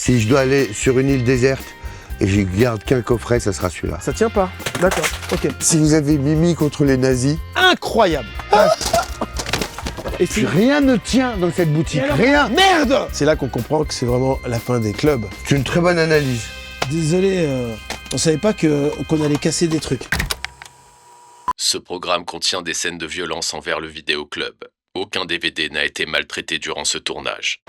Si je dois aller sur une île déserte et je garde qu'un coffret, ça sera celui-là. Ça tient pas. D'accord, ok. Si vous avez Mimi contre les nazis, Incroyable. Et puis rien ne tient dans cette boutique. alors, Rien. merde. C'est là qu'on comprend que c'est vraiment la fin des clubs. C'est une très bonne analyse. Désolé, on savait pas qu'on allait casser des trucs. Ce programme contient des scènes de violence envers le vidéoclub. Aucun DVD n'a été maltraité durant ce tournage.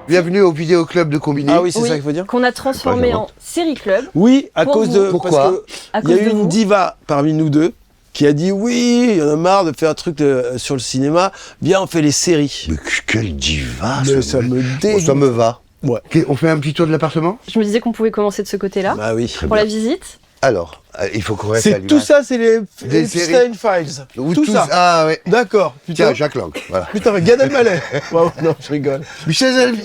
Bienvenue au vidéoclub de Combini. Ah oui, c'est ça qu'il faut dire. Qu'on a transformé en série club. Oui, à Pour cause vous. de... Pourquoi parce qu'il y a eu une diva parmi nous deux qui a dit oui, il y en a marre de faire un truc sur le cinéma, viens on fait les séries. Mais quelle diva. Mais ça me Bon, dégoûte. ça me va. Ouais. Ok, on fait un petit tour de l'appartement. Je me disais qu'on pouvait commencer de ce côté-là Bah oui. pour la visite. Alors, il faut qu'on reste à C'est l'image. tout ça, c'est les Des Epstein Files. Ou Tout ça. Ah ouais. D'accord. Tiens, Putain, Jacques Lang. Voilà. putain, Gad Elmaleh. Wow, non, je rigole. Michel Zalvi.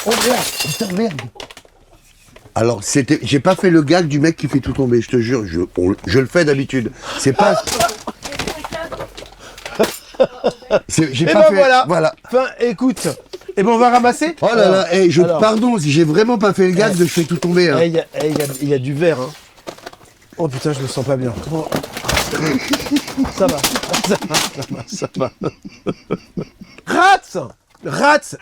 Oh merde, putain merde. Alors, j'ai pas fait le gag du mec qui fait tout tomber, je te jure, je le fais d'habitude. C'est pas... J'ai Et pas ben fait... voilà. Enfin, écoute. Et ben on va ramasser. Oh là là, hey, alors. pardon, si j'ai vraiment pas fait le gag de je fais tout tomber. Hein. Il y a du verre. Hein. Oh putain, je me sens pas bien. Oh. Ça va. Ça va. Rats.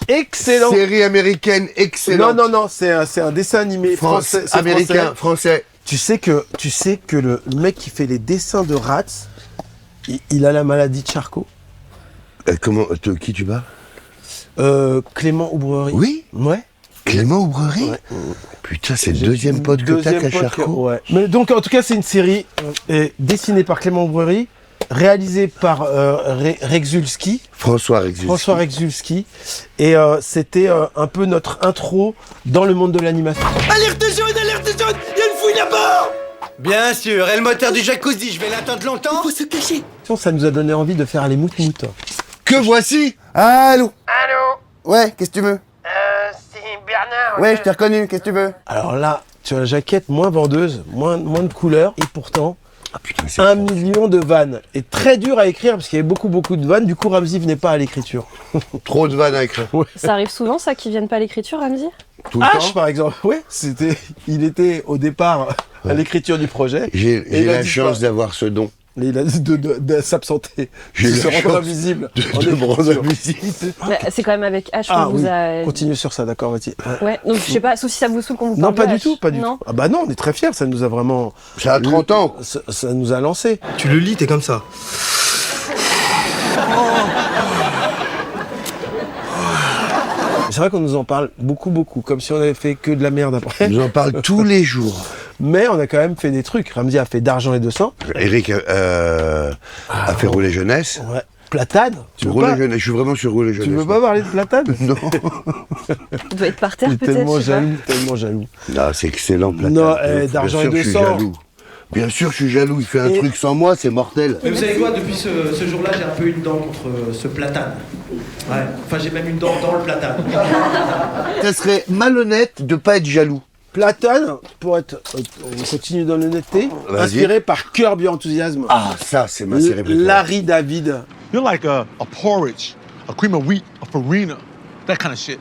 Excellent. Série américaine excellente. Non, c'est un dessin animé français. C'est américain, français. Tu sais que le mec qui fait les dessins de Rats, il a la maladie de Charcot. Qui tu parles? Clément Aubrerie. Oui. Ouais. Clément Aubrerie. Ouais. Putain, c'est le deuxième pote que t'as qu'à Charcot. Ouais. Mais donc, en tout cas, c'est une série dessinée par Clément Aubrerie, réalisée par Rexulski. François Rexulski. Et c'était un peu notre intro dans le monde de l'animation. Alerte jaune, il y a une fouille là-bas. Bien sûr, et le moteur du jacuzzi, je vais l'attendre longtemps. Il faut se cacher. Ça nous a donné envie de faire les mout-mout. Que voici. Allô. Allô. Ouais, qu'est-ce que tu veux? C'est Bernard. Ouais, je t'ai reconnu, qu'est-ce que tu veux? Alors là, sur la jaquette, moins vendeuse, moins de couleurs, et pourtant, Ah putain, 1 million de vannes. Et très dur à écrire, parce qu'il y avait beaucoup de vannes, du coup Ramsey venait pas à l'écriture. trop de vannes à écrire. Ça arrive souvent, ça, qu'ils viennent pas à l'écriture, Ramsey? Tout le H, temps. par exemple, ouais, il était au départ à l'écriture du projet. J'ai Et la il chance a d'avoir ce don. Il a de s'absenter, J'ai de la se rendre chance invisible. De me rendre invisible. Bah, c'est quand même avec H qu'on Ah vous oui, a... continue sur ça, d'accord, vas-y. Ouais, donc je sais pas, sauf si ça vous saoule qu'on vous Non, parle pas de du H. tout, pas du Non. tout. Ah bah non, on est très fiers, ça nous a vraiment... Ça a 30 ans. Ça nous a lancé. Tu le lis, t'es comme ça. C'est vrai qu'on nous en parle beaucoup, comme si on avait fait que de la merde après. On nous en parle tous les jours. Mais on a quand même fait des trucs. Ramsey a fait d'argent et de sang. Eric a fait rouler jeunesse. Ouais. Platane. Tu veux pas, Je suis vraiment sur rouler jeunesse. tu veux pas parler de Platane? Non. Il doit être par terre, Il est peut-être. tellement je sais pas. jaloux, tellement jaloux. Non, c'est excellent, Platane. Non, Bien d'argent sûr et de que je suis sang. jaloux. Bien sûr, je suis jaloux. Il fait un Et- truc sans moi, c'est mortel. Mais vous savez quoi, depuis ce jour-là, j'ai un peu une dent contre ce platane. Ouais, enfin j'ai même une dent dans le platane. Ça serait malhonnête de pas être jaloux. Platane, pour être... on continue dans l'honnêteté. Vas-y. Inspiré par Curb Your Enthusiasm. Ah, ça, c'est ma série préférée. Larry David. You're like a porridge, a cream of wheat, a farina, that kind of shit.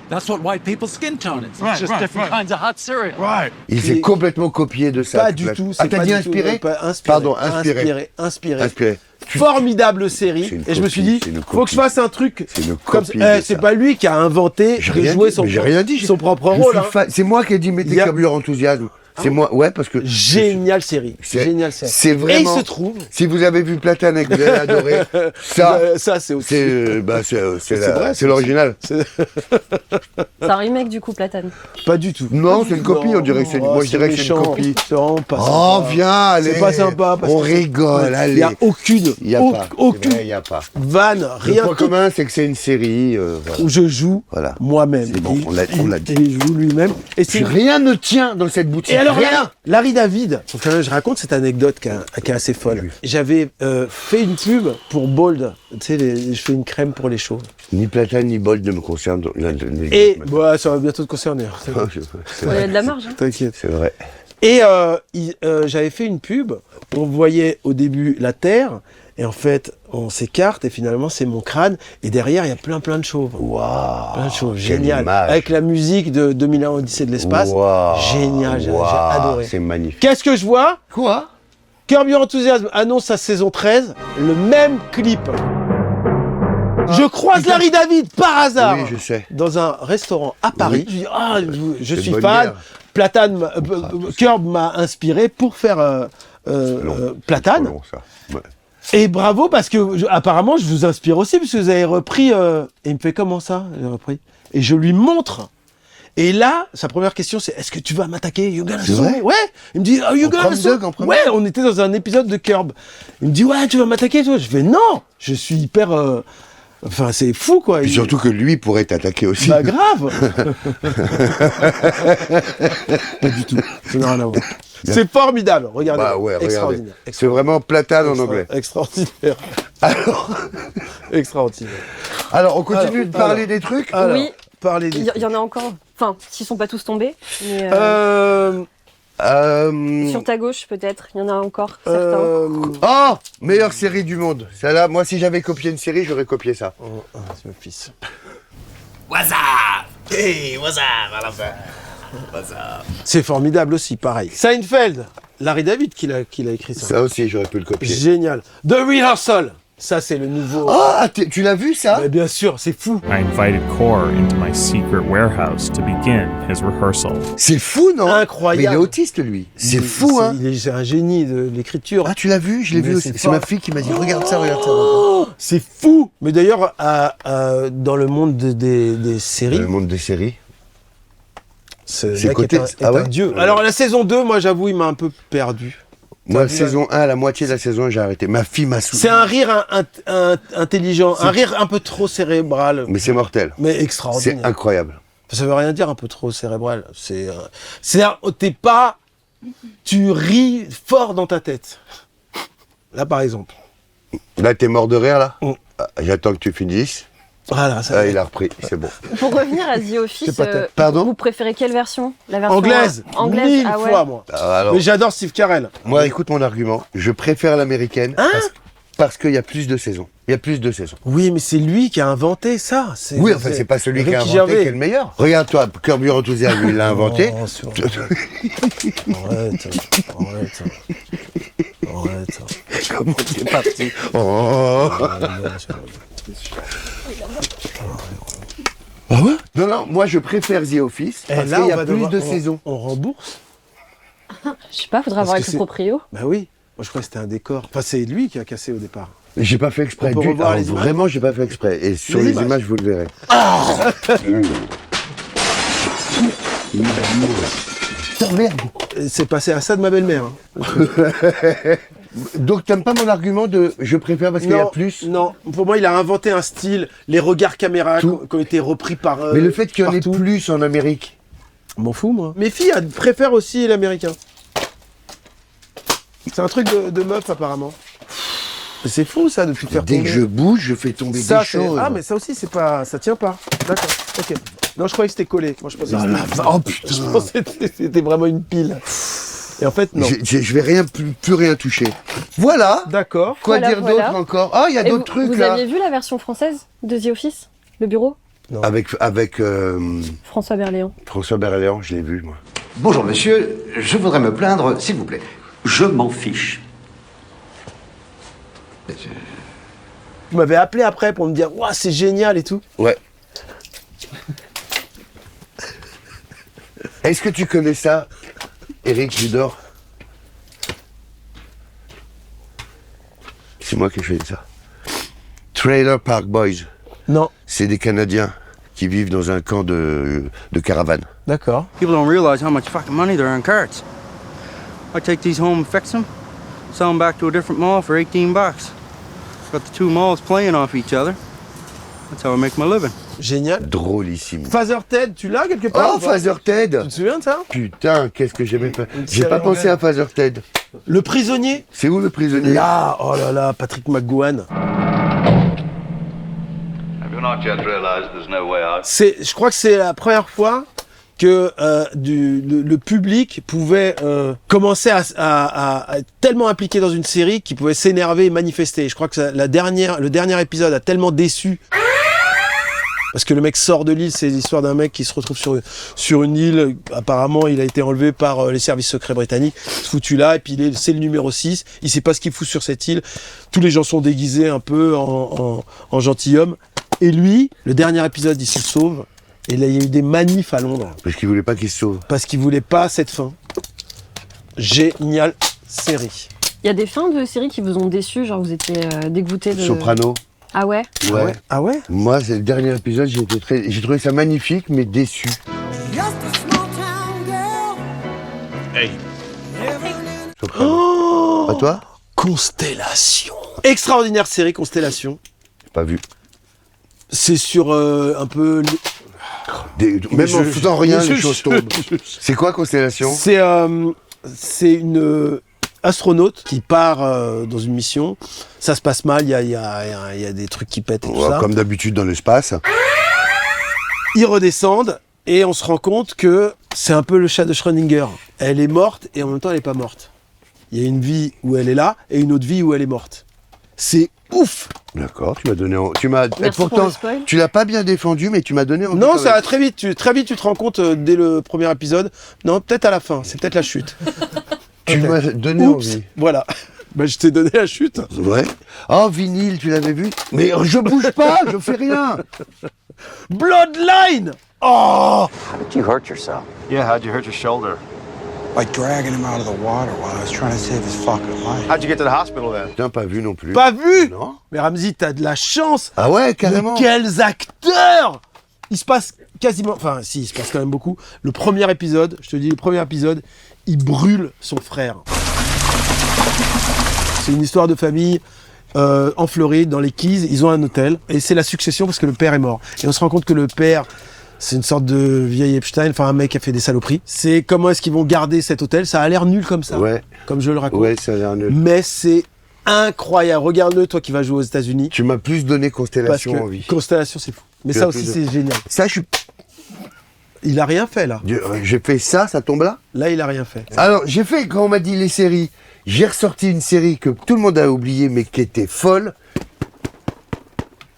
That's what white people's skin tone is. Right, It's just right, different right. kinds of hot cereal. Right. Il s'est Et- complètement copié de ça. Pas du tout. Ah, c'est t'as pas dit du tout, inspiré? pas inspiré. Pardon, inspiré. Inspiré. Formidable série. C'est une Et je me suis copie, dit, c'est une faut que je copie. fasse un truc. C'est une Comme copie de c'est ça. pas lui qui a inventé J'ai de rien jouer dit, mais j'ai rien dit. son propre Je rôle. suis hein. fan. C'est moi qui ai dit mettez Il y a- Curb Your Enthusiasm. C'est moi, ouais, parce que... Géniale série. C'est- Géniale série. c'est Et vraiment- il se trouve. Si vous avez vu Platane et que vous avez adoré, ça, Ça c'est aussi. c'est l'original. C'est un remake, du coup, Platane. Pas du tout. Non, c'est une copie, on dirait que c'est... Oh, Moi, je dirais que c'est une méchant. copie. C'est vraiment pas Oh, sympa. viens, allez. C'est pas sympa. Parce On que- rigole, Il allez. n'y a aucune, Il y a pas. aucune Il y a pas. vanne, Le rien point tout, commun, c'est que c'est une série. Voilà. où je joue Voilà. moi-même. C'est bon, on l'a dit. Et il joue lui-même. Et c'est Puis rien ne tient dans cette boutique. Et Alors, Rien. Larry David, faut que je raconte cette anecdote qui est assez folle. J'avais fait une pub pour Bold. Tu sais, je fais une crème pour les chauves. Ni Platane ni Bold ne me concernent. Et bah, ça va bientôt te concerner. C'est Il y a de la marge. Hein. T'inquiète. C'est vrai. Et j'avais fait une pub. On voyait au début la Terre. Et en fait, on s'écarte et finalement, c'est mon crâne. Et derrière, il y a plein de chauves. Waouh. Plein de chauves. Quelle Génial. image. Avec la musique de 2001 Odyssée de l'espace. Waouh. Génial. J'ai adoré. C'est magnifique. Qu'est-ce que je vois? Quoi? Curb Your Enthusiasm annonce sa saison 13. Le même clip. Je croise Larry David par hasard. Oui, je sais. Dans un restaurant à Paris. Oui. Je dis, ah, je C'est suis bonne fan. bière. Platane, Curb m'a inspiré pour faire Platane. C'est long, ça. Ouais. Et bravo parce que apparemment je vous inspire aussi parce que vous avez repris. Et il me fait comment ça? J'ai repris. Et je lui montre. Et là, sa première question c'est est-ce que tu vas m'attaquer? You gonna C'est sue vrai me? Ouais. Il me dit oh, you En gonna prom sue dog, me? en prom Ouais, dog on était dans un épisode de Curb. Il me dit ouais, tu vas m'attaquer toi. Je fais non. Je suis hyper. Enfin, c'est fou quoi. Puis surtout que lui pourrait t'attaquer aussi. Bah grave. Pas du tout. Ça n'a rien à voir. C'est formidable. Regardez. Bah ouais, regardez. Extraordinaire. C'est vraiment Platane en anglais. Extraordinaire. Alors, Extraordinaire. on continue de parler des trucs. Alors, Oui. parlez des... Il y en a encore. Enfin, s'ils sont pas tous tombés. Mais, sur ta gauche, peut-être. Il y en a encore certains. Oh, meilleure série du monde. Celle-là, moi, si j'avais copié une série, j'aurais copié ça. c'est mon fils. What's up? Hey, what's up à la fin? What's up? C'est formidable aussi, pareil. Seinfeld, Larry David qui l'a écrit ça. Ça aussi, j'aurais pu le copier. Génial. The Rehearsal, ça c'est le nouveau. Ah, tu l'as vu ça? Mais bien sûr, c'est fou. I invited Core into my secret warehouse to begin his rehearsal. C'est fou, non? Incroyable. Mais il est autiste, lui. C'est fou, hein? C'est un génie de l'écriture. Ah, tu l'as vu? Je l'ai Mais vu aussi. c'est C'est fort. ma fille qui m'a dit regarde ça, regarde ça. Oh, c'est fou. Mais d'ailleurs, dans le monde des séries, Le monde des séries. c'est c'est mec côté- est ah ouais un dieu. Alors la saison 2, moi j'avoue, il m'a un peu perdu. Moi, vu saison 1, la moitié de la saison 1, j'ai arrêté. Ma fille m'a saoulé. C'est un rire intelligent, un rire un peu trop cérébral, Mais c'est mortel. mais C'est extraordinaire. incroyable. Ça veut rien dire un peu trop cérébral. Tu ris fort dans ta tête. Là par exemple. Là, t'es mort de rire, là? Mm. Ah, j'attends que tu finisses. Voilà, ça. Ah, il a repris, c'est bon. Pour revenir à The Office, C'est pas tête. Pardon? vous préférez quelle version? La version Anglaise, anglaise. 1000 Ah ouais. fois moi. Ah, alors, Mais j'adore Steve Carell. moi, écoute mon argument. Je préfère l'américaine parce qu'il y a plus de saisons. Il y a plus de saisons. Oui, mais c'est lui qui a inventé ça. Oui, enfin, c'est pas celui qui a Ricky inventé Gervais. qui est le meilleur. Regarde-toi, Curb Your Enthusiasm, lui, il l'a inventé. Oh, arrête. Comment c'est parti? Oh. Ah ouais? Non, moi, je préfère The Office Et parce là, qu'il y on a va plus devoir- de saisons. On rembourse? Je sais pas, faudra voir que avec le c'est- proprio. Bah oui. Moi, je crois que c'était un décor. Enfin, c'est lui qui a cassé au départ. J'ai pas fait exprès. On peut revoir les images. Vraiment, j'ai pas fait exprès. Et sur Les les images. images, vous le verrez. Putain, merde. C'est passé à ça de ma belle-mère. Hein. Donc, t'aimes pas mon argument de je préfère parce qu'il y a Non, plus? non. Pour moi, il a inventé un style, les regards caméra Tout. qui ont été repris par. Mais le fait qu'il y en ait partout. plus en Amérique. M'en fous, moi. Mes filles préfèrent aussi l'américain. C'est un truc de meuf, apparemment. Mais c'est fou, ça, de tout faire Dès tomber. que je bouge, je fais tomber Ça, des c'est- choses. Ah, mais ça aussi, c'est pas... ça tient pas. D'accord, ok. Non, je croyais que c'était collé. Moi, je pensais que c'était... Oh putain. Je pensais que c'était vraiment une pile. Et en fait, non. Je vais plus rien toucher. Voilà. D'accord. Quoi Voilà, dire voilà. d'autre encore? Ah, il y a Et d'autres trucs vous là. aviez vu la version française de The Office? Le bureau? Avec François Berléand. François Berléand, je l'ai vu moi. Bonjour monsieur, je voudrais me plaindre, s'il vous plaît. Je m'en fiche. Tu m'avais appelé après pour me dire, waouh, c'est génial et tout. Ouais. Est-ce que tu connais ça, Eric Judor? C'est moi qui ai fait ça. Trailer Park Boys. Non. C'est des Canadiens qui vivent dans un camp de caravane. D'accord. People don't realize how much fucking money there are in carts. I take these home and fix them, sell them back to a different mall for $18. Got the two malls playing off each other. That's how I make my living. Génial. Drôlissime. Father Ted, tu l'as quelque part? Oh, Father Ted. Tu te souviens de ça? Putain, qu'est-ce que j'aimais pas. J'ai série pas pensé anglaise. à Father Ted. Le prisonnier? C'est où le prisonnier? Là, oh là là, Patrick McGowan. Je crois que c'est la première fois que le public pouvait commencer à être tellement impliqué dans une série qu'il pouvait s'énerver et manifester. Je crois que le dernier épisode a tellement déçu. Parce que le mec sort de l'île, c'est l'histoire d'un mec qui se retrouve sur une île. Apparemment, il a été enlevé par les services secrets britanniques, foutu là, et puis c'est le numéro 6. Il sait pas ce qu'il fout sur cette île. Tous les gens sont déguisés un peu en gentilhomme. Et lui, le dernier épisode, il se sauve. Et là, il y a eu des manifs à Londres. Parce qu'il voulait pas qu'il se sauve. Parce qu'il voulait pas cette fin. Génial série. Il y a des fins de séries qui vous ont déçu, genre vous étiez dégoûté de... Soprano. Ah ouais? Ouais. Ah ouais? Moi, c'est le dernier épisode, j'ai trouvé ça magnifique, mais déçu. Hey. Soprano. Oh, À toi? Constellation. Extraordinaire série, Constellation. Pas vu. C'est sur un peu... Même en faisant rien, les choses tombent. C'est quoi Constellation? C'est une astronaute qui part dans une mission. Ça se passe mal, il y a des trucs qui pètent et tout ça. Comme d'habitude dans l'espace. Ils redescendent et on se rend compte que c'est un peu le chat de Schrödinger. Elle est morte et en même temps elle est pas morte. Il y a une vie où elle est là et une autre vie où elle est morte. C'est ouf. D'accord, tu m'as donné... Merci pour le spoil. Tu l'as pas bien défendu, mais tu m'as donné envie. Non, ça va très vite. Très vite, tu te rends compte dès le premier épisode. Non, peut-être à la fin. C'est peut-être la chute. Tu m'as donné envie. Voilà. Bah, je t'ai donné la chute. Ouais. Oh, vinyle, tu l'avais vu? Mais je bouge pas, je fais rien. Bloodline. Oh. How did you hurt yourself? Yeah, how'd you hurt your shoulder? By dragging him out of the water while I was trying to save his fucking life. How'd you get to the hospital then? Putain, pas vu non plus. Pas vu? Non. Mais Ramzi, t'as de la chance. Ah ouais, carrément. Mais quels acteurs! Il se passe quasiment... Enfin, si, il se passe quand même beaucoup. Le premier épisode, je te dis, il brûle son frère. C'est une histoire de famille en Floride, dans les Keys. Ils ont un hôtel. Et c'est la succession parce que le père est mort. Et on se rend compte que le père... C'est une sorte de vieil Epstein, enfin un mec qui a fait des saloperies. C'est comment est-ce qu'ils vont garder cet hôtel? Ça a l'air nul comme ça, ouais. Comme je le raconte. Ouais, ça a l'air nul. Mais c'est incroyable. Regarde-le, toi qui vas jouer aux États-Unis. Tu m'as plus donné Constellation Parce que envie. Constellation, c'est fou. Mais ça aussi, c'est génial. Ça, Il a rien fait là. J'ai fait ça tombe là? Là, il a rien fait. Alors, j'ai fait, quand on m'a dit les séries, j'ai ressorti une série que tout le monde a oubliée, mais qui était folle.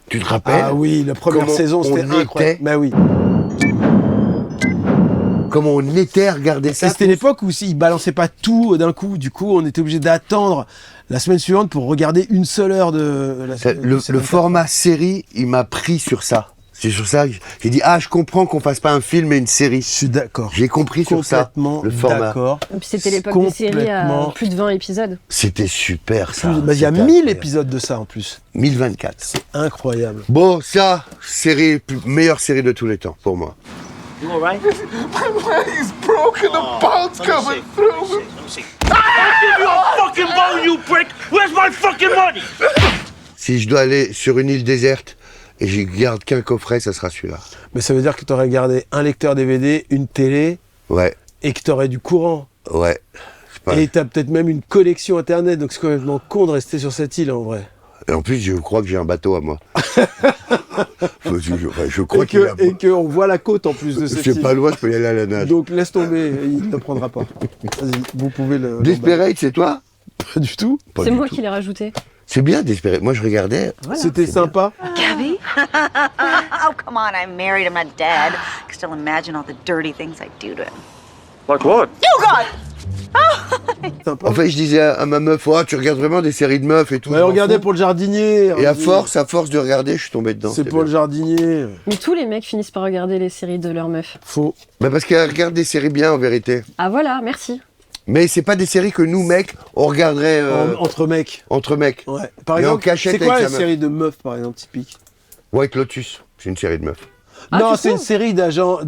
Tu te rappelles? Ah oui, la première saison, c'était incroyable. Bah oui. Comment on était à regarder ça. C'était l'époque où ils balançaient pas tout d'un coup. Du coup, on était obligé d'attendre la semaine suivante pour regarder une seule heure de la le format série, il m'a pris sur ça. C'est sur ça que j'ai dit, je comprends qu'on fasse pas un film et une série. Je suis d'accord. J'ai compris sur ça, le format. D'accord. Et puis c'était l'époque des séries à plus de 20 épisodes. C'était super ça. Il y a 1000 épisodes de ça en plus. 1024. C'est incroyable. Bon, ça, meilleure série de tous les temps, pour moi. You all right? My leg's broken, the bone's coming through. I'll give you a fucking bone, you prick! Where's my fucking money? Si je dois aller sur une île déserte et je garde qu'un coffret, ça sera celui-là. Mais ça veut dire que tu aurais gardé un lecteur DVD, une télé, ouais, et que tu aurais du courant. Ouais. Et tu as peut-être même une connexion internet, donc c'est complètement con de rester sur cette île en vrai. Et en plus, je crois que j'ai un bateau à moi. je crois et qu'on voit la côte en plus de cette île. C'est pas loin, je peux y aller à la nage. Donc laisse tomber, il ne te prendra pas. Vas-y, vous pouvez le... Desperate, c'est toi? Pas du tout. C'est moi qui l'ai rajouté. C'est bien Desperate. Moi, je regardais. Voilà. C'était sympa. Gabby? Oh, come on, I'm married, I'm not dead. I can still imagine all the dirty things I do to him. Like what? Oh, God! En fait, je disais à ma meuf, tu regardes vraiment des séries de meufs et tout. Ouais, regardez pour le jardinier. Et à force de regarder, je suis tombé dedans. C'est pour le jardinier. Mais tous les mecs finissent par regarder les séries de leurs meufs. Faux. Bah parce qu'elle regarde des séries bien, en vérité. Ah voilà, merci. Mais c'est pas des séries que nous, mecs, on regarderait... Entre mecs. Entre mecs. Ouais. Par exemple, c'est quoi la série de meufs, par exemple, typique? White Lotus, c'est une série de meufs. Non, c'est une série d'agents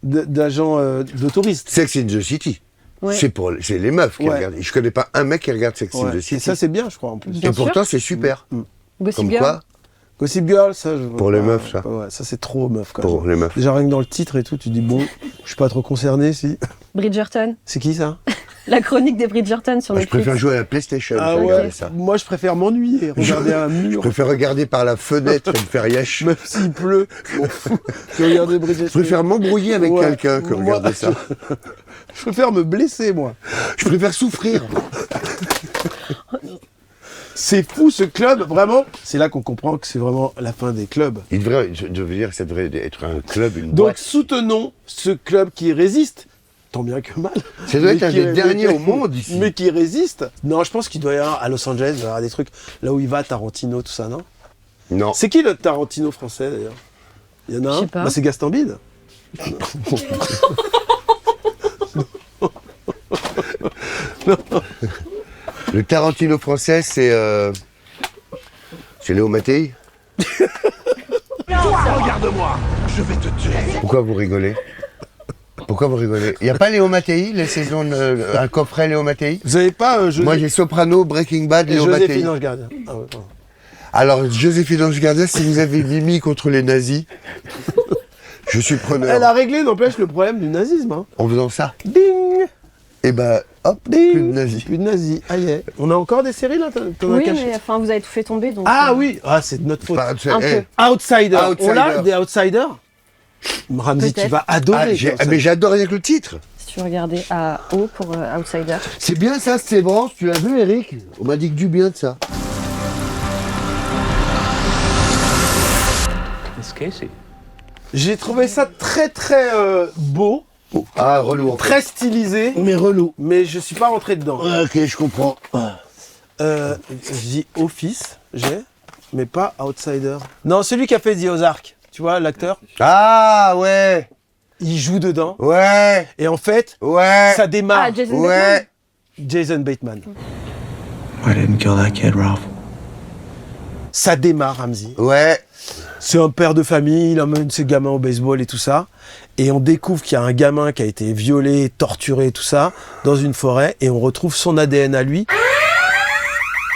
d'autoristes. Sex in the City. Ouais. C'est les meufs qui regardent. Je connais pas un mec qui regarde Sex in the City. Et ça, c'est bien, je crois, en plus. Et pourtant, c'est super. Gossip Girl. Gossip Girl, ça. Pour les meufs, ça. Ouais, ça c'est trop meuf quand Pour même. les meufs. Déjà rien que dans le titre et tout, tu dis bon, je suis pas trop concerné si. Bridgerton. C'est qui ça? La chronique des Bridgerton sur Je Netflix. préfère jouer à la PlayStation Ah que ouais. regarder ça. Moi je préfère m'ennuyer, regarder un Je mur. préfère regarder par la fenêtre et me faire yesh. Même s'il pleut, je m'en fous. Que regarder Bridgerton. Je préfère m'embrouiller avec Ouais. quelqu'un que Moi, regarder ça. Je préfère me blesser moi. Je préfère souffrir. C'est fou ce club, vraiment. C'est là qu'on comprend que c'est vraiment la fin des clubs. Il devrait, je devais dire que ça devrait être un club, une Donc boîte. soutenons ce club qui résiste, tant bien que mal. Ça doit être Mais un qui- des derniers au monde ici. Mais qui résiste. Non, je pense qu'il doit y avoir à Los Angeles, il doit y avoir des trucs là où il va, Tarantino, tout ça, non? Non. C'est qui le Tarantino français d'ailleurs? Il y en a Je un? sais pas. Bah, c'est Gaston Bide. Le Tarantino français, c'est Léo Mattei. Regarde-moi, je vais te tuer. Pourquoi vous rigolez? Pourquoi vous rigolez? Il n'y a pas Léo Mattei, les saisons, un coffret Léo Mattei? Vous avez pas Moi j'ai Soprano, Breaking Bad, et Léo Mattei. Joséphine Ange Gardien. Ah ouais, pardon. Alors Joséphine Ange Gardien, si vous avez Mimi contre les nazis, je suis preneur. Elle a réglé, n'empêche, le problème du nazisme. Hein. En faisant ça. Ding! Et bah hop, Ding! plus de nazis. Plus de nazis. Aïe. On a encore des séries là? T'en as Oui, caché? mais enfin, vous avez tout fait tomber. Donc, Ah oui, ah, c'est de notre faute. Pas- Un eh, peu. Outsider. Outsider. On l'a, des Outsiders? Ramzi, tu Peut-être. vas adorer. ah, des Outsiders. mais j'adore rien que le titre. Si tu regardais à haut pour Outsider. C'est bien ça, c'est bon. Tu l'as vu, Eric? On m'a dit que du bien de ça. Miss Casey. J'ai trouvé ça très très beau, Ah, relou. en fait. très stylisé, Mais relou. mais je suis pas rentré dedans. Ouais, ok, je comprends. Je dis Office, mais pas Outsider. Non, celui qui a fait The Ozark, tu vois, l'acteur, Ah, ouais. il joue dedans. Ouais. Et en fait, Ouais. ça démarre. Ah, Jason Ouais. Jason Bateman. I didn't kill that kid, Ralph. Ça démarre, Ramzi. Ouais. C'est un père de famille, il emmène ses gamins au baseball et tout ça. Et on découvre qu'il y a un gamin qui a été violé, torturé, tout ça, dans une forêt. Et on retrouve son ADN à lui.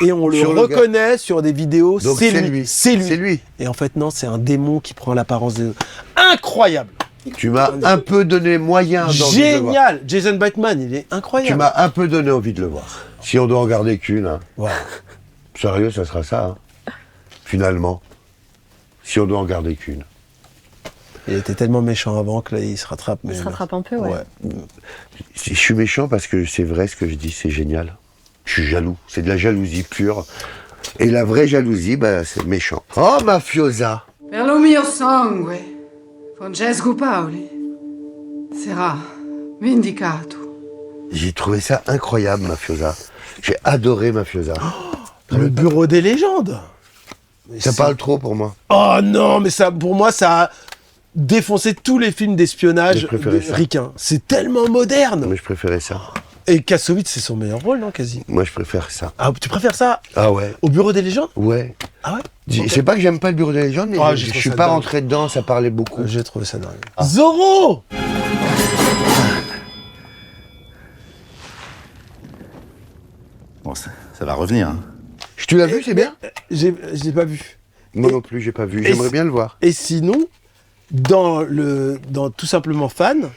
Et on le Sur le reconnaît sur des vidéos. Donc C'est c'est lui. lui. C'est lui. C'est lui. Et en fait, non, c'est un démon qui prend l'apparence des... Incroyable. Tu m'as un peu donné moyen d'envie de le voir. Génial. Jason Bateman, il est Tu incroyable. m'as un peu donné envie de le voir. Si on doit en garder qu'une, hein. Ouais. Sérieux, ça sera ça, hein. Finalement. Si on doit en garder qu'une. Il était tellement méchant avant que là, il se rattrape. Il mais- se rattrape un peu, ouais. Je suis méchant parce que c'est vrai ce que je dis, c'est génial. Je suis jaloux, c'est de la jalousie pure. Et la vraie jalousie, bah, c'est méchant. Oh, mafiosa! Per lo mio sangue, Francesco Paoli, sarà vendicato. J'ai trouvé ça incroyable, mafiosa. J'ai adoré mafiosa. Le bureau des légendes. Mais Ça c'est- parle trop pour moi. Oh non, mais ça, pour moi, ça a défoncé tous les films d'espionnage J'ai préféré ça. ricains. C'est tellement moderne. Mais je préférais ça. Et Kassovitz, c'est son meilleur rôle, non, quasi. Moi, je préfère ça. Ah, tu préfères ça Ah ouais? au bureau des légendes? Ouais. Ah ouais? C'est pas que j'aime pas le bureau des légendes, mais Ah, je j'ai trouvé suis ça pas dingue. rentré dedans, ça parlait beaucoup. J'ai trouvé ça dingue. Zorro! Bon, ça va revenir. Hein. Tu l'as vu, c'est bien? Je l'ai pas vu. Moi non plus, j'ai pas vu. J'aimerais bien le voir. Et sinon, dans Tout Simplement Fan,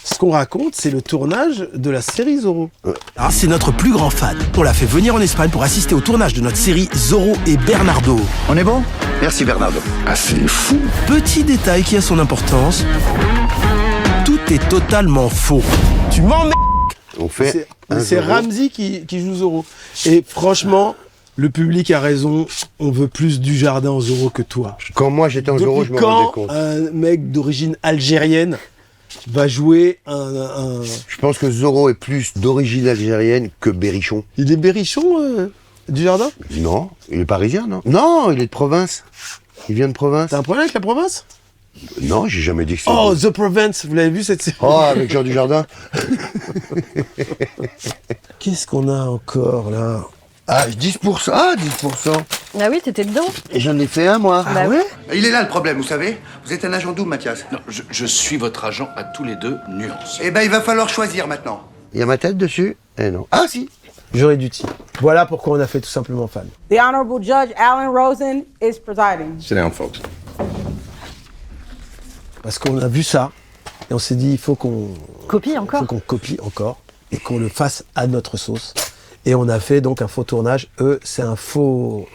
ce qu'on raconte, c'est le tournage de la série Zorro. Ah, c'est notre plus grand fan. On l'a fait venir en Espagne pour assister au tournage de notre série Zorro et Bernardo. On est bon? Merci Bernardo. Ah, c'est fou. Petit détail qui a son importance. Tout est totalement faux. Tu m'emmerdes. On fait C'est Ramzi qui joue Zorro. Et franchement, le public a raison. On veut plus du jardin en Zorro que toi. Quand moi j'étais en Zorro, je me rendais compte. Un mec d'origine algérienne va jouer un... Je pense que Zorro est plus d'origine algérienne que Berrichon. Il est Berrichon du jardin? Non, il est parisien, non? Non, il est de province. Il vient de province. T'as un problème avec la province? Non, j'ai jamais dit que c'est... Oh, The Province, vous l'avez vu cette série? Oh, avec Jean Dujardin. Qu'est-ce qu'on a encore là? Ah, 10%. Ah, 10%. Ah oui, t'étais dedans. Et j'en ai fait un, moi. Bah ouais. Il est là le problème, vous savez. Vous êtes un agent double, Mathias. Non, je suis votre agent à tous les deux, nuance. Eh ben, il va falloir choisir maintenant. Il y a ma tête dessus? Eh non. Ah, si. J'aurais dû dire. Voilà pourquoi on a fait tout simplement fan. The Honorable Judge Alan Rosen is presiding. Sit down, folks. Parce qu'on a vu ça, et on s'est dit, il faut qu'on Copie encore. faut qu'on copie encore, et qu'on le fasse à notre sauce. Et on a fait donc un faux tournage. Eux, c'est un faux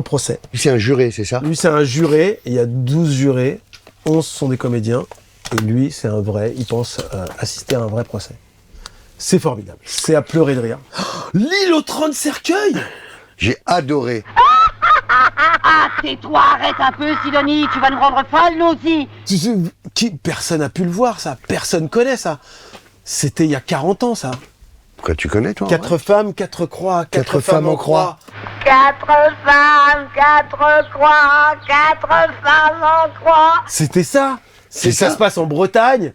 procès. C'est un juré, c'est ça? Lui, c'est un juré, il y a 12 jurés, 11 sont des comédiens, et lui, c'est un vrai, il pense assister à un vrai procès. C'est formidable, c'est à pleurer de rire. Oh, l'île aux 30 cercueils! J'ai adoré. Ah, tais-toi, arrête un peu, Sidonie, tu vas nous rendre folles, nous aussi. Personne n'a pu le voir, ça, personne connaît ça. C'était il y a 40 ans, ça. Pourquoi tu connais, toi? 4 femmes, 4 croix, 4 femmes en croix. 4 femmes, 4 croix, 4 femmes en croix. C'était ça. C'est Ça ça se passe en Bretagne.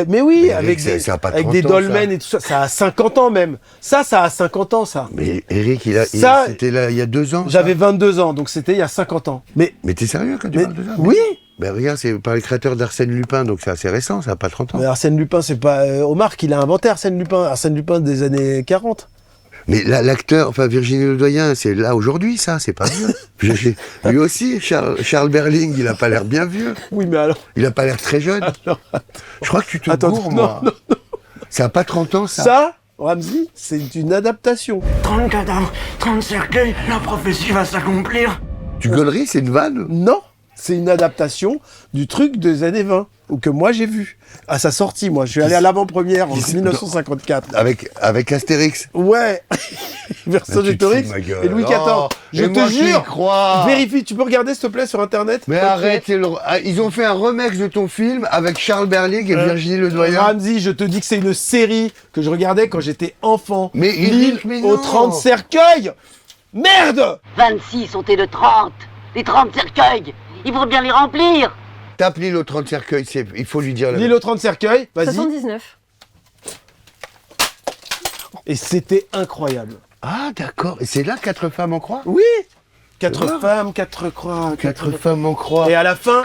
Mais oui, Mais avec Eric, des, ça a pas avec 30 des ans, dolmens ça. et tout ça. Ça a 50 ans même. Ça a 50 ans, ça. Mais Eric, Ça, c'était là il y a 2 ans. J'avais 22 ans, donc c'était il y a 50 ans. Mais t'es sérieux quand tu parles de ça? oui. Ben regarde, c'est par le créateur d'Arsène Lupin, donc c'est assez récent, ça n'a pas 30 ans. Mais Arsène Lupin, c'est pas Omar qui l'a inventé, Arsène Lupin. Arsène Lupin des années 40. Mais l'acteur, enfin Virginie Ledoyen, c'est là aujourd'hui, ça, c'est pas vieux. Lui aussi, Charles Berling, il a pas l'air bien vieux. Oui, mais alors. Il a pas l'air très jeune. Je crois que tu te gourres, non, moi. non. Ça a pas 30 ans, ça. Ça, Ramzy, c'est une adaptation. 30 cadavres, 30 cercueils, la prophétie va s'accomplir. Tu gauleries, c'est une vanne? Non, c'est une adaptation du truc des années 20, ou que moi j'ai vu. À sa sortie, moi. Je suis allé à l'avant-première en 1954. Avec Astérix? Ouais. Vercingétorix et Louis XIV. Oh, Je et moi te qui y jure. crois. Vérifie, tu peux regarder s'il te plaît sur internet. Mais arrête, ils ont fait un remake de ton film avec Charles Berling et Virginie Ledoyen. Ramzy, je te dis que c'est une série que je regardais quand j'étais enfant. Mais l'île mais aux non. 30 cercueils. Merde. 26 ont été de 30. Les 30 cercueils, il faut bien les remplir. Tape l'île aux 30 cercueils, il faut lui dire. L'île aux 30 cercueils, vas-y. 79. Et c'était incroyable. Ah d'accord, et c'est là 4 femmes en croix? Oui. 4 femmes, 4 croix. 4 femmes en croix. Et à la fin,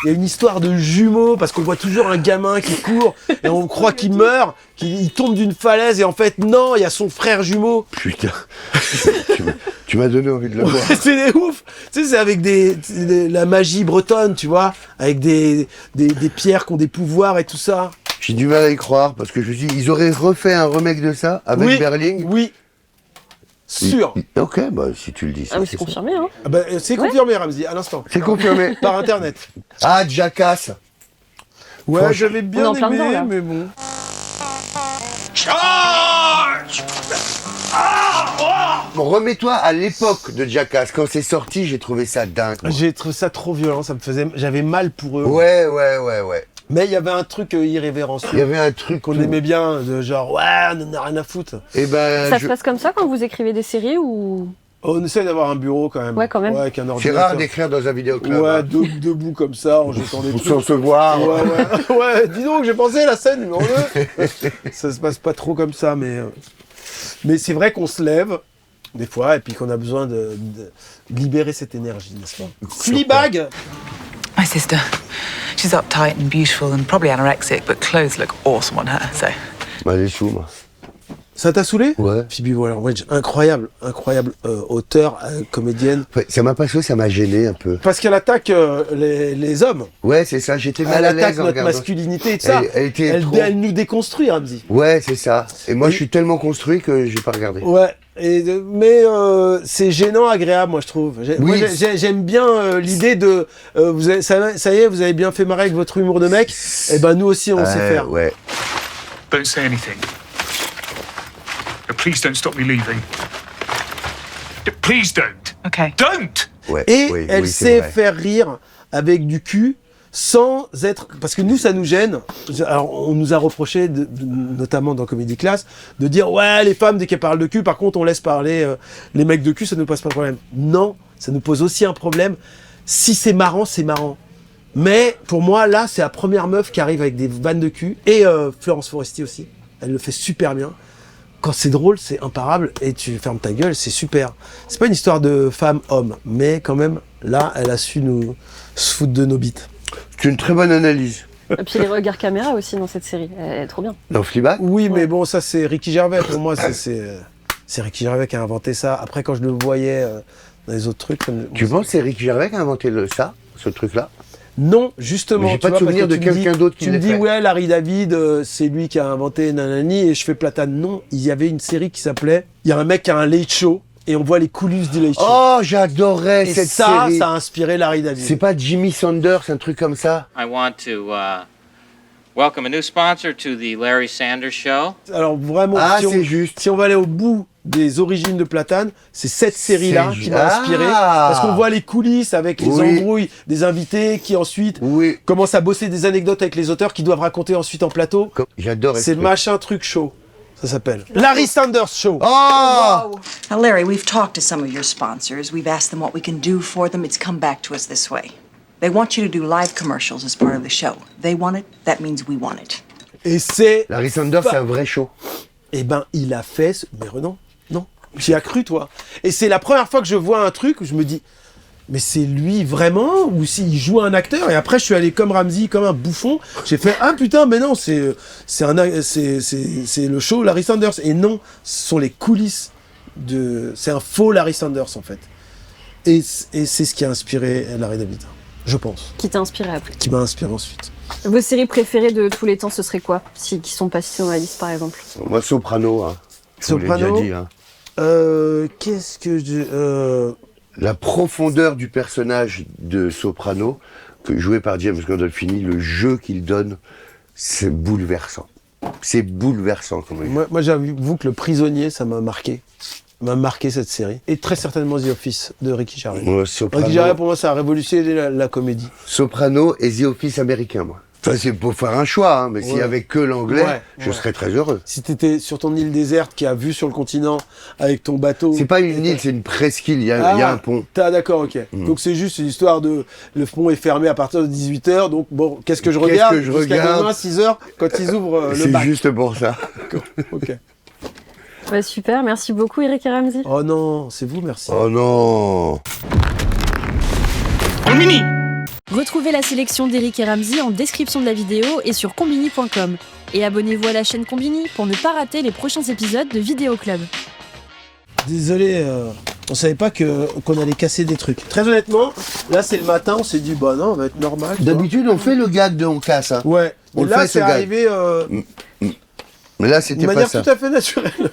il y a une histoire de jumeaux, parce qu'on voit toujours un gamin qui court, et on croit qu'il meurt, qu'il tombe d'une falaise, et en fait, non, il y a son frère jumeau. Putain, tu m'as donné envie de le voir. C'est des ouf. Tu sais, c'est avec la magie bretonne, tu vois, avec des pierres qui ont des pouvoirs et tout ça. J'ai du mal à y croire, parce que je me suis dit, ils auraient refait un remake de ça, avec Oui, Berling. Oui. Sûr. Ok, bah si tu le dis. Ah, mais c'est confirmé, hein. Ah bah, c'est Ouais. confirmé, Ramzy, à l'instant. C'est confirmé. Par internet. Ah, Jackass. Ouais, Franchement, j'avais on est bien en plein aimé, dedans, là. mais bon. Charge! Bon, remets-toi à l'époque de Jackass. Quand c'est sorti, j'ai trouvé ça dingue. moi. J'ai trouvé ça trop violent, j'avais mal pour eux. Ouais. Mais il y avait un truc irrévérencieux. Il y avait un truc qu'on aimait bien, de genre, ouais, on en a rien à foutre. Et ben, Ça se passe comme ça quand vous écrivez des séries ou... On essaie d'avoir un bureau quand même. Ouais, quand même. avec un c'est ordinateur. rare d'écrire dans un vidéoclub. Ouais, hein. debout comme ça, en jetant des trucs. Sans se voir. Ouais, dis donc, j'ai pensé à la scène numéro 2. Ça se passe pas trop comme ça, mais c'est vrai qu'on se lève, des fois, et puis qu'on a besoin de libérer cette énergie, n'est-ce pas? Fleabag. My sister. She's uptight and beautiful and probably anorexic, but clothes look awesome on her, so... Bah, les sous, moi. Ça t'a saoulé? Ouais. Phoebe Waller-Bridge, incroyable auteur, comédienne. Ouais, ça m'a pas saoulé, ça m'a gêné un peu. Parce qu'elle attaque les hommes. Ouais, c'est ça, j'étais mal Elle à attaque l'aise en notre regardant. masculinité et tout ça. Elle nous déconstruit, Ramzy. Ouais, c'est ça. Et moi, je suis tellement construit que j'ai pas regardé. Ouais. Mais c'est gênant, agréable, moi je trouve. Oui. Moi, j'aime bien l'idée de ça y est, vous avez bien fait marrer avec votre humour de mec. Et ben nous aussi on sait faire. Ouais. Don't say anything. Please don't stop me leaving. Please don't. Okay. Don't! Ouais. Et oui, elle oui, c'est sait vrai. faire rire avec du cul sans être... Parce que nous, ça nous gêne. Alors, on nous a reproché, notamment dans Comedy Class, de dire « Ouais, les femmes, dès qu'elles parlent de cul, par contre, on laisse parler les mecs de cul, ça ne nous pose pas de problème. » Non, ça nous pose aussi un problème. Si c'est marrant, c'est marrant. Mais pour moi, là, c'est la première meuf qui arrive avec des vannes de cul. Et Florence Foresti aussi. Elle le fait super bien. Quand c'est drôle, c'est imparable. Et tu fermes ta gueule, c'est super. C'est pas une histoire de femme-homme. Mais quand même, là, elle a su nous se foutre de nos bites. C'est une très bonne analyse. Et puis les regards caméra aussi dans cette série, elle est trop bien. Dans Fleabag? Oui, mais bon, ça c'est Ricky Gervais. Pour moi, c'est Ricky Gervais qui a inventé ça. Après, quand je le voyais dans les autres trucs... Tu penses que c'est Ricky Gervais qui a inventé ce truc-là? Non, justement. J'ai pas de souvenir de quelqu'un d'autre qui l'ait fait. Tu me dis, fait. ouais, Larry David, c'est lui qui a inventé Nanani, et je fais Platane. Non, il y avait une série qui s'appelait... Il y a un mec qui a un late show, et on voit les coulisses du late show. Oh, j'adorais cette série. Et ça a inspiré Larry David. C'est pas Jimmy Sanders, un truc comme ça? I want to welcome a new sponsor to the Larry Sanders Show. Alors vraiment, si on va aller au bout des origines de Platane, c'est cette série-là qui m'a inspiré. Parce qu'on voit les coulisses avec les embrouilles des invités qui ensuite commencent à bosser des anecdotes avec les auteurs qui doivent raconter ensuite en plateau. J'adore. C'est le machin truc show. Ça s'appelle Larry Sanders Show. Oh! Now, Larry, we've talked to some of your sponsors. We've asked them what we can do for them. It's come back to us this way. They want you to do live commercials as part of the show. They want it, that means we want it. Et c'est... Larry Sanders, c'est un vrai show. Eh ben, il a fait... Mais non. J'y as cru, toi. Et c'est la première fois que je vois un truc où je me dis... Mais c'est lui vraiment? Ou s'il joue un acteur? Et après, je suis allé comme Ramsey, comme un bouffon. J'ai fait, ah putain, mais non, c'est le show Larry Sanders. Et non, ce sont les coulisses de... C'est un faux Larry Sanders, en fait. Et c'est ce qui a inspiré Larry David, je pense. Qui t'a inspiré après? Qui m'a inspiré ensuite. Vos séries préférées de tous les temps, ce serait quoi? Qui sont pas citées dans la liste, par exemple? Moi, Soprano. Hein. Soprano. Déjà dit, hein. Qu'est-ce que je... La profondeur du personnage de Soprano, joué par James Gandolfini, le jeu qu'il donne, c'est bouleversant. C'est bouleversant. Moi, j'avoue que Le Prisonnier, ça m'a marqué. M'a marqué cette série. Et très certainement The Office de Ricky Gervais. Ricky Gervais, pour moi, ça a révolutionné la comédie. Soprano et The Office américain, moi. Enfin, c'est pour faire un choix, hein, mais s'il y avait que l'anglais, je serais très heureux. Si t'étais sur ton île déserte qui a vue sur le continent avec ton bateau... C'est pas une île, c'est une presqu'île, il y a un pont. D'accord, ok. Donc c'est juste une histoire de... Le pont est fermé à partir de 18h, donc bon, qu'est-ce que je regarde? Jusqu'à demain, 6h, quand ils ouvrent le bac. C'est juste pour ça. Ok. Ouais, super, merci beaucoup Eric et Ramsey. Oh non, c'est vous, merci. Oh non. Combini. Retrouvez la sélection d'Eric et Ramsey en description de la vidéo et sur combini.com. Et abonnez-vous à la chaîne Combini pour ne pas rater les prochains épisodes de Vidéo Club. Désolé, on savait pas qu'on allait casser des trucs. Très honnêtement, là c'est le matin, on s'est dit bah non, on va être normal. D'habitude on fait le gag de on casse. Hein. Ouais, mais là c'est arrivé mais là c'était de pas manière ça. tout à fait naturelle.